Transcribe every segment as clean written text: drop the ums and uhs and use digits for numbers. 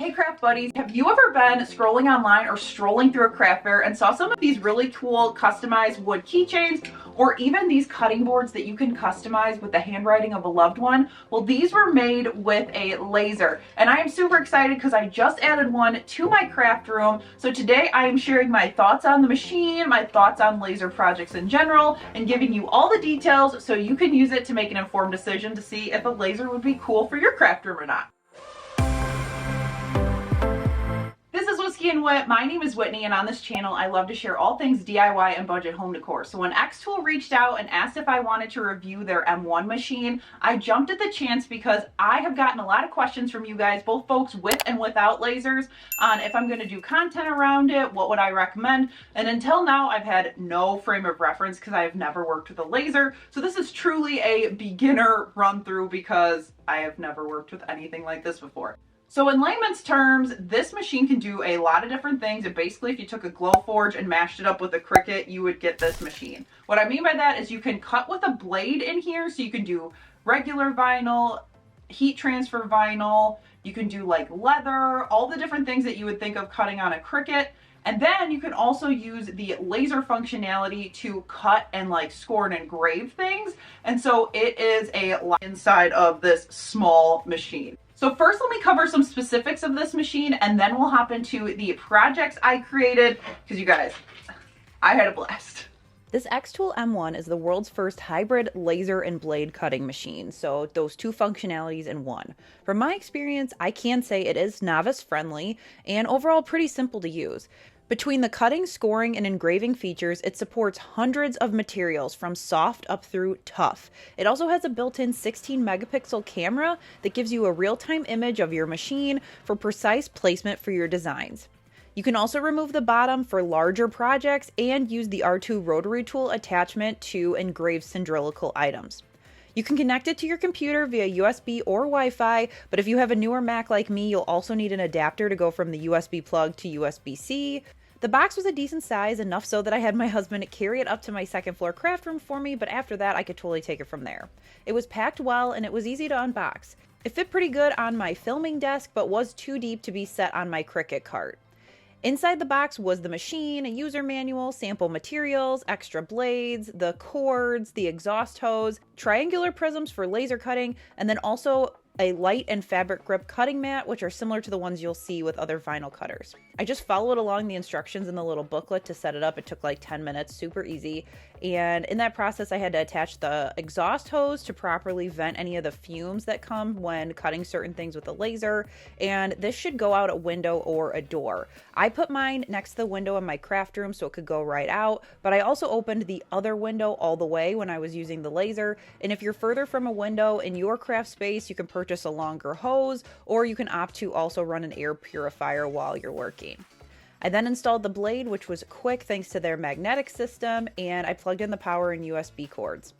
Hey craft buddies, have you ever been scrolling online or strolling through a craft fair and saw some of these really cool customized wood keychains or even these cutting boards that you can customize with the handwriting of a loved one? Well, these were made with a laser and I am super excited because I just added one to my craft room. So today I am sharing my thoughts on the machine, my thoughts on laser projects in general, and giving you all the details so you can use it to make an informed decision to see if a laser would be cool for your craft room or not. And Whit. My name is Whitney, and on this channel I love to share all things DIY and budget home decor. So when xTool reached out and asked if I wanted to review their M1 machine, I jumped at the chance because I have gotten a lot of questions from you guys, both folks with and without lasers, on if I'm going to do content around it, what would I recommend, and until now I've had no frame of reference because I have never worked with a laser. So this is truly a beginner run through because I have never worked with anything like this before. So in layman's terms, this machine can do a lot of different things. And basically, if you took a Glowforge and mashed it up with a Cricut, you would get this machine. What I mean by that is you can cut with a blade in here. So you can do regular vinyl, heat transfer vinyl, you can do like leather, all the different things that you would think of cutting on a Cricut. And then you can also use the laser functionality to cut and like score and engrave things. And so it is a lot inside of this small machine. So first, let me cover some specifics of this machine, and then we'll hop into the projects I created, because you guys, I had a blast. This xTool M1 is the world's first hybrid laser and blade cutting machine, so those two functionalities in one. From my experience, I can say it is novice friendly and overall pretty simple to use. Between the cutting, scoring, and engraving features, it supports hundreds of materials from soft up through tough. It also has a built-in 16 megapixel camera that gives you a real-time image of your machine for precise placement for your designs. You can also remove the bottom for larger projects and use the R2 rotary tool attachment to engrave cylindrical items. You can connect it to your computer via USB or Wi-Fi, but if you have a newer Mac like me, you'll also need an adapter to go from the USB plug to USB-C. The box was a decent size, enough so that I had my husband carry it up to my second floor craft room for me, but after that I could totally take it from there. It was packed well and it was easy to unbox. It fit pretty good on my filming desk, but was too deep to be set on my Cricut cart. Inside the box was the machine, a user manual, sample materials, extra blades, the cords, the exhaust hose, triangular prisms for laser cutting, and then also a light and fabric grip cutting mat, which are similar to the ones you'll see with other vinyl cutters. I just followed along the instructions in the little booklet to set it up. It took like 10 minutes, super easy. And in that process, I had to attach the exhaust hose to properly vent any of the fumes that come when cutting certain things with a laser. And this should go out a window or a door. I put mine next to the window in my craft room so it could go right out, but I also opened the other window all the way when I was using the laser. And if you're further from a window in your craft space, you can purchase a longer hose, or you can opt to also run an air purifier while you're working. I then installed the blade, which was quick thanks to their magnetic system, and I plugged in the power and USB cords.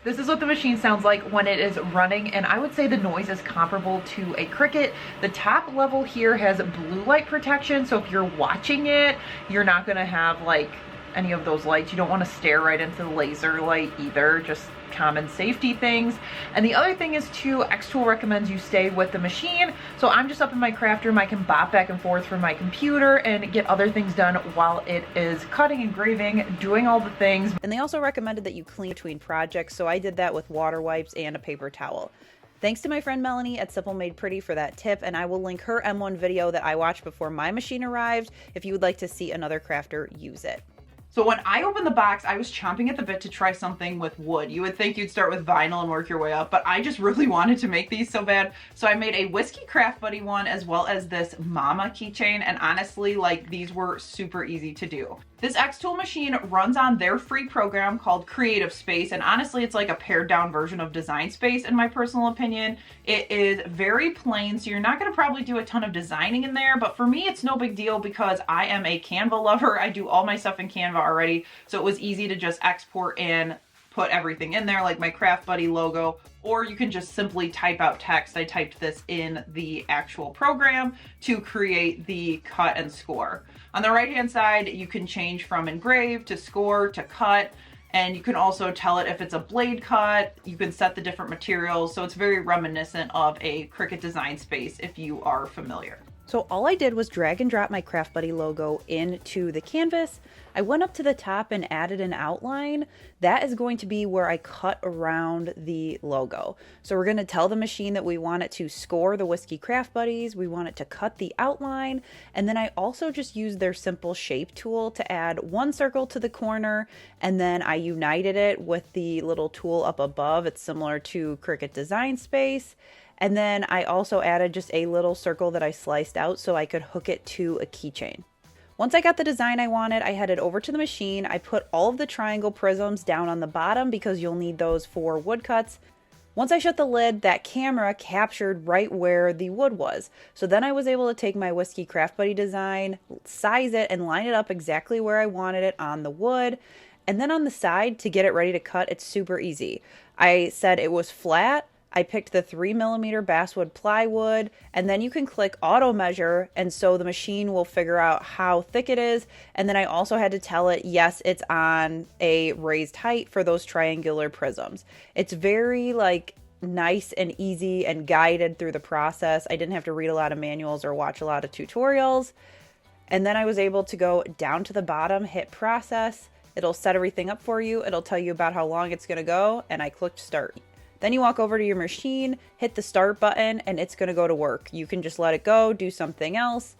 This is what the machine sounds like when it is running, and I would say the noise is comparable to a Cricut. The top level here has blue light protection, so if you're watching it, you're not going to have like any of those lights. You don't want to stare right into the laser light either, just common safety things. And the other thing is too, xTool recommends you stay with the machine. So I'm just up in my craft room. I can bop back and forth from my computer and get other things done while it is cutting, engraving, doing all the things. And they also recommended that you clean between projects, so I did that with water wipes and a paper towel. Thanks to my friend Melanie at Simple Made Pretty for that tip, and I will link her M1 video that I watched before my machine arrived if you would like to see another crafter use it. So when I opened the box, I was chomping at the bit to try something with wood. You would think you'd start with vinyl and work your way up, but I just really wanted to make these so bad. So I made a Whiskey Craft Buddy one as well as this Mama keychain, and honestly, like, these were super easy to do. This xTool machine runs on their free program called Creative Space, and honestly, it's like a pared down version of Design Space in my personal opinion. It is very plain, so you're not going to probably do a ton of designing in there, but for me, it's no big deal because I am a Canva lover. I do all my stuff in Canva already, so it was easy to just export in, put everything in there, like my Craft Buddy logo, or you can just simply type out text. I typed this in the actual program to create the cut and score. On the right hand side, you can change from engrave to score to cut, and you can also tell it if it's a blade cut. You can set the different materials, so it's very reminiscent of a Cricut Design Space if you are familiar. So all I did was drag and drop my Craft Buddy logo into the canvas. I went up to the top and added an outline. That is going to be where I cut around the logo. So we're going to tell the machine that we want it to score the Whiskey Craft Buddies. We want it to cut the outline. And then I also just used their simple shape tool to add one circle to the corner. And then I united it with the little tool up above. It's similar to Cricut Design Space. And then I also added just a little circle that I sliced out so I could hook it to a keychain. Once I got the design I wanted, I headed over to the machine. I put all of the triangle prisms down on the bottom because you'll need those for woodcuts. Once I shut the lid, that camera captured right where the wood was. So then I was able to take my Whiskey Craft Buddy design, size it, and line it up exactly where I wanted it on the wood. And then on the side, to get it ready to cut, it's super easy. I said it was flat. I picked the 3mm basswood plywood, and then you can click auto measure, and so the machine will figure out how thick it is. And then I also had to tell it, yes, it's on a raised height for those triangular prisms. It's very nice and easy and guided through the process. I didn't have to read a lot of manuals or watch a lot of tutorials. And then I was able to go down to the bottom, hit process. It'll set everything up for you. It'll tell you about how long it's going to go, and I clicked start. Then you walk over to your machine, hit the start button, and it's going to go to work. You can just let it go, do something else.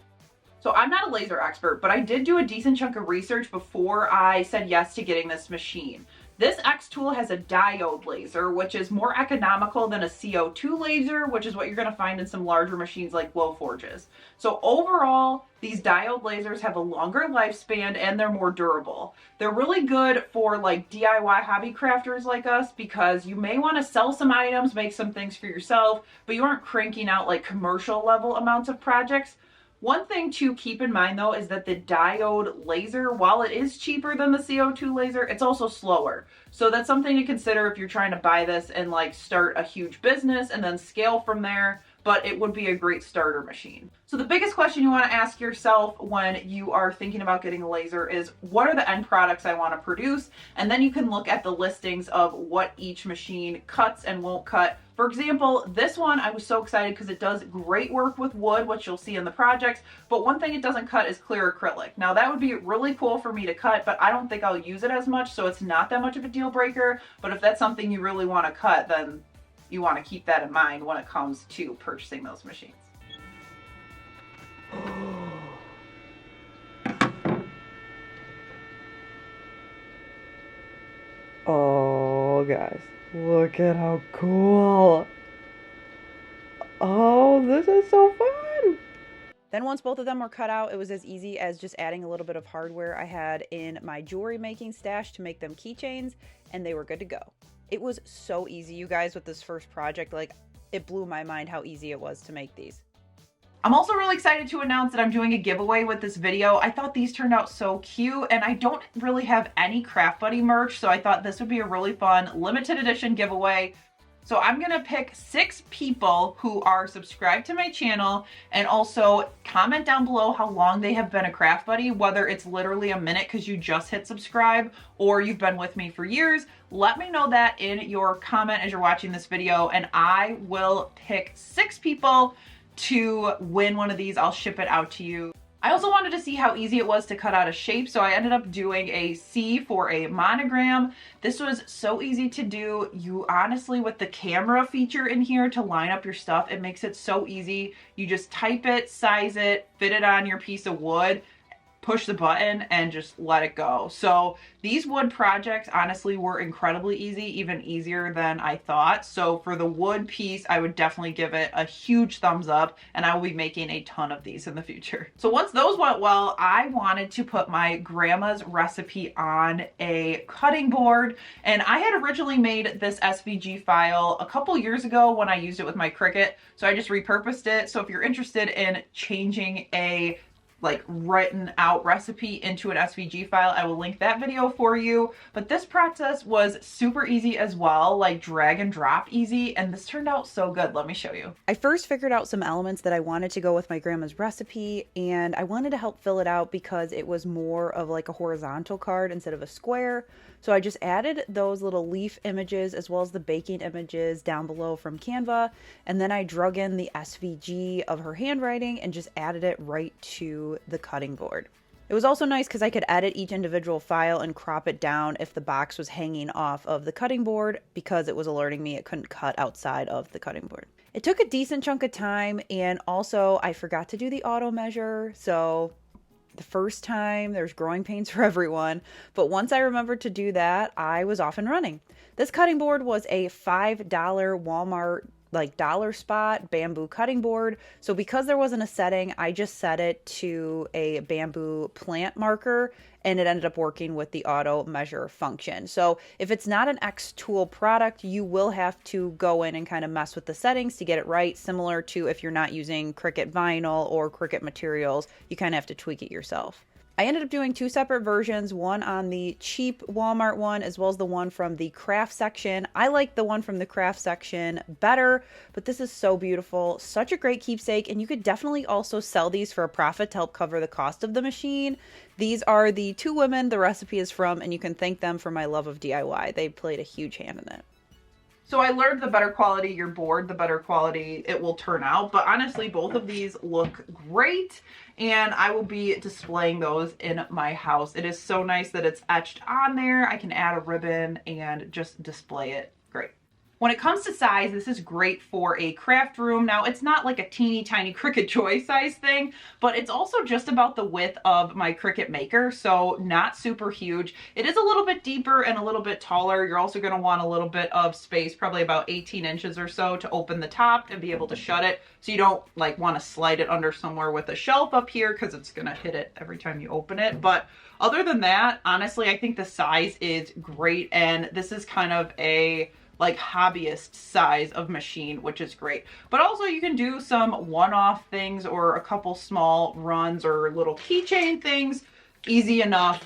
So I'm not a laser expert, but I did do a decent chunk of research before I said yes to getting this machine. This xTool has a diode laser, which is more economical than a CO2 laser, which is what you're going to find in some larger machines like Glowforges. So overall, these diode lasers have a longer lifespan and they're more durable. They're really good for DIY hobby crafters like us because you may want to sell some items, make some things for yourself, but you aren't cranking out commercial level amounts of projects. One thing to keep in mind though is that the diode laser, while it is cheaper than the CO2 laser, it's also slower. So that's something to consider if you're trying to buy this and start a huge business and then scale from there. But it would be a great starter machine. So the biggest question you want to ask yourself when you are thinking about getting a laser is, what are the end products I want to produce? And then you can look at the listings of what each machine cuts and won't cut. For example, this one, I was so excited because it does great work with wood, which you'll see in the projects. But one thing it doesn't cut is clear acrylic. Now that would be really cool for me to cut, but I don't think I'll use it as much. So it's not that much of a deal breaker. But if that's something you really want to cut, then you want to keep that in mind when it comes to purchasing those machines. Oh, guys, look at how cool. Oh, this is so fun. Then once both of them were cut out, it was as easy as just adding a little bit of hardware I had in my jewelry making stash to make them keychains, and they were good to go. It was so easy, you guys, with this first project. It blew my mind how easy it was to make these. I'm also really excited to announce that I'm doing a giveaway with this video. I thought these turned out so cute, and I don't really have any Craft Buddy merch, so I thought this would be a really fun limited edition giveaway. So I'm gonna pick 6 people who are subscribed to my channel and also comment down below how long they have been a Craft Buddy, whether it's literally a minute because you just hit subscribe or you've been with me for years. Let me know that in your comment as you're watching this video, and I will pick 6 people to win one of these. I'll ship it out to you. I also wanted to see how easy it was to cut out a shape, so I ended up doing a C for a monogram. This was so easy to do. You honestly, with the camera feature in here to line up your stuff, it makes it so easy. You just type it, size it, fit it on your piece of wood, push the button, and just let it go. So these wood projects honestly were incredibly easy, even easier than I thought. So for the wood piece, I would definitely give it a huge thumbs up, and I will be making a ton of these in the future. So once those went well, I wanted to put my grandma's recipe on a cutting board, and I had originally made this SVG file a couple years ago when I used it with my Cricut, so I just repurposed it. So if you're interested in changing a like written out recipe into an SVG file. I will link that video for you. But this process was super easy as well, like drag and drop easy, and this turned out so good. Let me show you. I first figured out some elements that I wanted to go with my grandma's recipe, and I wanted to help fill it out because it was more of like a horizontal card instead of a square. So I just added those little leaf images as well as the baking images down below from Canva, and then I drug in the SVG of her handwriting and just added it right to the cutting board. It was also nice because I could edit each individual file and crop it down if the box was hanging off of the cutting board, because it was alerting me it couldn't cut outside of the cutting board. It took a decent chunk of time, and also I forgot to do the auto measure, so the first time there's growing pains for everyone, but once I remembered to do that, I was off and running. This cutting board was a $5 Walmart like dollar spot bamboo cutting board. So because there wasn't a setting, I just set it to a bamboo plant marker, and it ended up working with the auto measure function. So if it's not an xTool product, you will have to go in and kind of mess with the settings to get it right, similar to if you're not using Cricut vinyl or Cricut materials, you kind of have to tweak it yourself. I ended up doing two separate versions, one on the cheap Walmart one as well as the one from the craft section. I like the one from the craft section better, but this is so beautiful, such a great keepsake, and you could definitely also sell these for a profit to help cover the cost of the machine. These are the two women the recipe is from, and you can thank them for my love of DIY. They played a huge hand in it. So I learned the better quality your board, the better quality it will turn out. But honestly, both of these look great, and I will be displaying those in my house. It is so nice that it's etched on there. I can add a ribbon and just display it. Great. When it comes to size, this is great for a craft room. Now, it's not like a teeny tiny Cricut Joy size thing, but it's also just about the width of my Cricut Maker, so not super huge. It is a little bit deeper and a little bit taller. You're also going to want a little bit of space, probably about 18 inches or so, to open the top and be able to shut it, so you don't like want to slide it under somewhere with a shelf up here because it's going to hit it every time you open it. But other than that, honestly, I think the size is great, and this is kind of a like hobbyist size of machine, which is great. But also you can do some one-off things or a couple small runs or little keychain things easy enough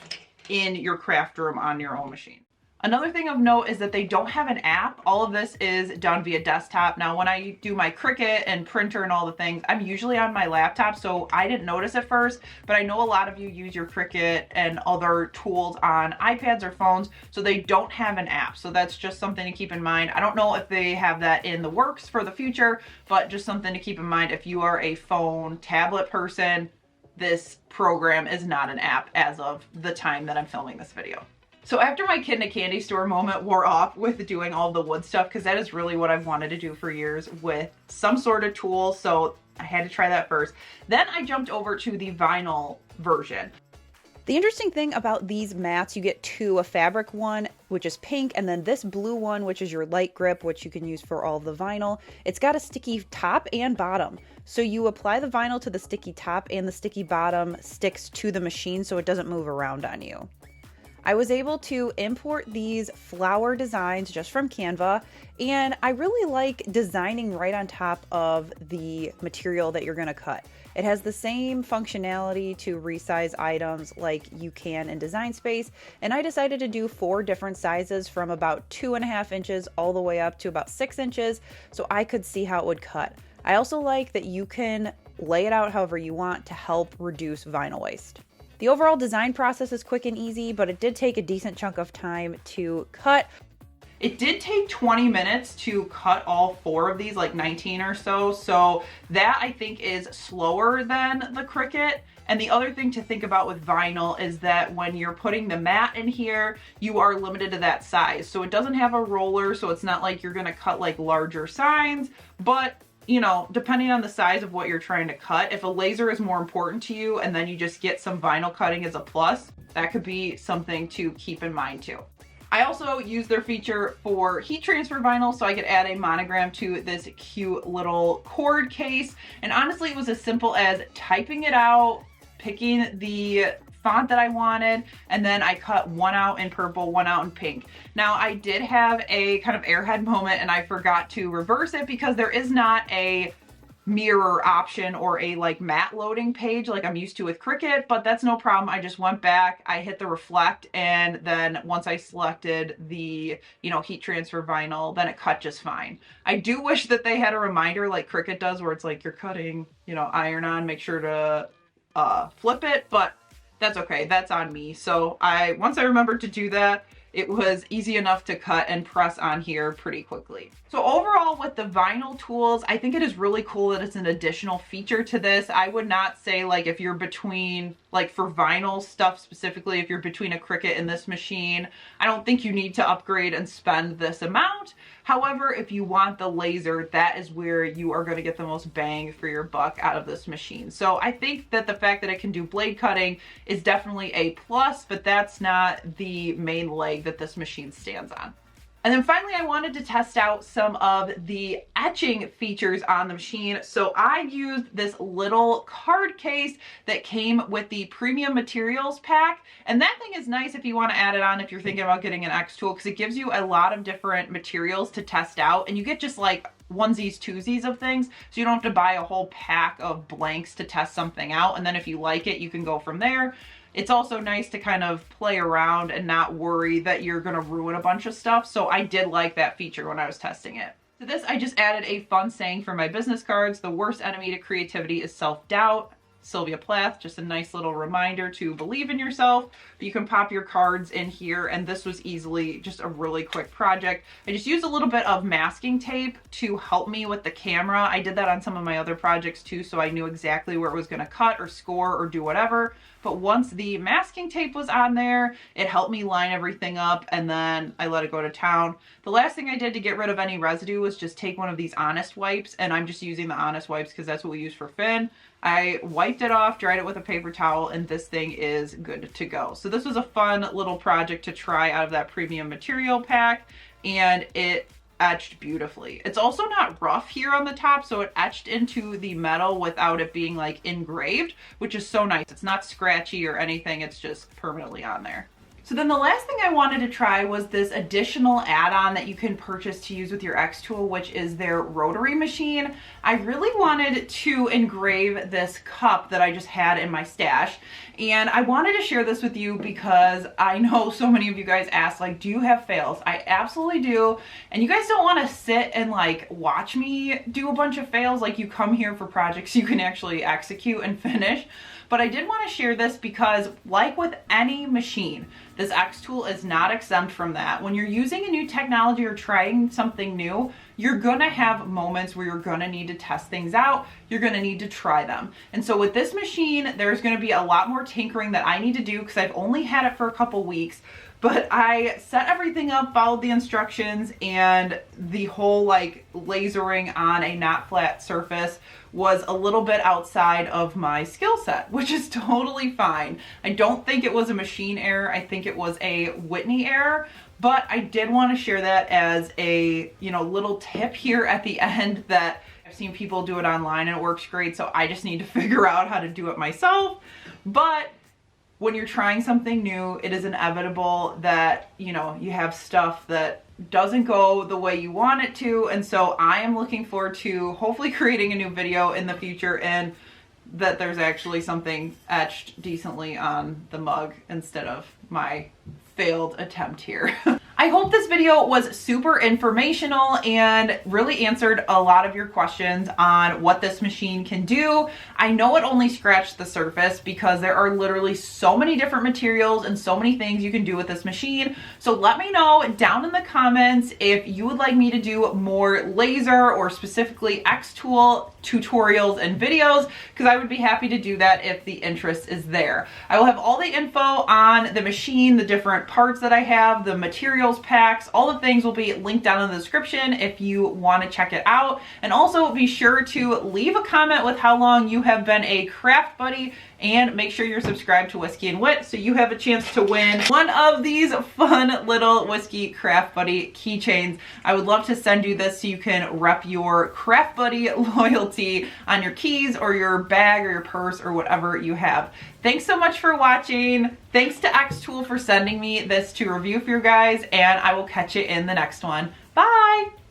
in your craft room on your own machine. Another thing of note is that they don't have an app. All of this is done via desktop. Now, when I do my Cricut and printer and all the things, I'm usually on my laptop, so I didn't notice at first, but I know a lot of you use your Cricut and other tools on iPads or phones, so they don't have an app. So that's just something to keep in mind. I don't know if they have that in the works for the future, but just something to keep in mind if you are a phone, tablet person, this program is not an app as of the time that I'm filming this video. So after my kid in a candy store moment wore off with doing all the wood stuff, because that is really what I've wanted to do for years with some sort of tool, so I had to try that first. Then I jumped over to the vinyl version. The interesting thing about these mats, you get two, a fabric one, which is pink, and then this blue one, which is your light grip, which you can use for all the vinyl. It's got a sticky top and bottom. So you apply the vinyl to the sticky top, and the sticky bottom sticks to the machine so it doesn't move around on you. I was able to import these flower designs just from Canva, and I really like designing right on top of the material that you're going to cut. It has the same functionality to resize items like you can in Design Space, and I decided to do 4 different sizes from about 2.5 inches all the way up to about 6 inches so I could see how it would cut. I also like that you can lay it out however you want to help reduce vinyl waste. The overall design process is quick and easy, but it did take a decent chunk of time to cut. It did take 20 minutes to cut all 4 of these, like 19 or so. So that I think is slower than the Cricut. And the other thing to think about with vinyl is that when you're putting the mat in here, you are limited to that size. So it doesn't have a roller, so it's not like you're gonna cut like larger signs, but you know, depending on the size of what you're trying to cut, if a laser is more important to you and then you just get some vinyl cutting as a plus, that could be something to keep in mind too. I also use their feature for heat transfer vinyl, so I could add a monogram to this cute little cord case. And honestly, it was as simple as typing it out, picking the font that I wanted, and then I cut one out in purple, one out in pink. Now I did have a kind of airhead moment and I forgot to reverse it because there is not a mirror option or a like matte loading page like I'm used to with Cricut, but that's no problem. I just went back, I hit the reflect, and then once I selected the, heat transfer vinyl, then it cut just fine. I do wish that they had a reminder like Cricut does where it's like you're cutting, iron on, make sure to flip it, but that's okay. That's on me. So once I remembered to do that, it was easy enough to cut and press on here pretty quickly. So overall with the vinyl tools, I think it is really cool that it's an additional feature to this. I would not say like if you're between, like for vinyl stuff specifically, if you're between a Cricut and this machine, I don't think you need to upgrade and spend this amount. However, if you want the laser, that is where you are going to get the most bang for your buck out of this machine. So I think that the fact that it can do blade cutting is definitely a plus, but that's not the main leg that this machine stands on. And then finally, I wanted to test out some of the etching features on the machine. So I used this little card case that came with the premium materials pack. And that thing is nice if you want to add it on if you're thinking about getting an xTool, because it gives you a lot of different materials to test out. And you get just like onesies, twosies of things. So you don't have to buy a whole pack of blanks to test something out. And then if you like it, you can go from there. It's also nice to kind of play around and not worry that you're going to ruin a bunch of stuff. So I did like that feature when I was testing it. To this, I just added a fun saying for my business cards. The worst enemy to creativity is self-doubt. Sylvia Plath, just a nice little reminder to believe in yourself. But you can pop your cards in here, and this was easily just a really quick project. I just used a little bit of masking tape to help me with the camera. I did that on some of my other projects too, so I knew exactly where it was going to cut or score or do whatever. But once the masking tape was on there, it helped me line everything up, and then I let it go to town. The last thing I did to get rid of any residue was just take one of these Honest wipes, and I'm just using the Honest wipes because that's what we use for Finn. I wiped it off, dried it with a paper towel, and this thing is good to go. So this was a fun little project to try out of that premium material pack, and it etched beautifully. It's also not rough here on the top, so it etched into the metal without it being like engraved, which is so nice. It's not scratchy or anything, it's just permanently on there. So then the last thing I wanted to try was this additional add-on that you can purchase to use with your xTool, which is their rotary machine. I really wanted to engrave this cup that I just had in my stash, and I wanted to share this with you because I know so many of you guys ask, like, do you have fails? I absolutely do, and you guys don't want to sit and like watch me do a bunch of fails. Like, you come here for projects you can actually execute and finish. But I did want to share this because, like with any machine, this xTool is not exempt from that. When you're using a new technology or trying something new, you're gonna have moments where you're gonna need to test things out. You're gonna need to try them. And so with this machine, there's gonna be a lot more tinkering that I need to do because I've only had it for a couple weeks. But I set everything up, followed the instructions, and the whole like lasering on a not flat surface was a little bit outside of my skill set, which is totally fine. I don't think it was a machine error. I think it was a Whitney error, but I did want to share that as a, little tip here at the end that I've seen people do it online and it works great. So I just need to figure out how to do it myself. But when you're trying something new, it is inevitable that, you have stuff that doesn't go the way you want it to. And so I am looking forward to hopefully creating a new video in the future and that there's actually something etched decently on the mug instead of my failed attempt here. I hope this video was super informational and really answered a lot of your questions on what this machine can do. I know it only scratched the surface because there are literally so many different materials and so many things you can do with this machine. So let me know down in the comments if you would like me to do more laser or specifically xTool tutorials and videos, because I would be happy to do that if the interest is there. I will have all the info on the machine, the different parts that I have, the materials packs, all the things will be linked down in the description if you want to check it out. And also be sure to leave a comment with how long you have been a craft buddy, and make sure you're subscribed to Whiskey and Wit so you have a chance to win one of these fun little Whiskey Craft Buddy keychains. I would love to send you this so you can rep your Craft Buddy loyalty on your keys or your bag or your purse or whatever you have. Thanks so much for watching. Thanks to xTool for sending me this to review for you guys, and I will catch you in the next one. Bye!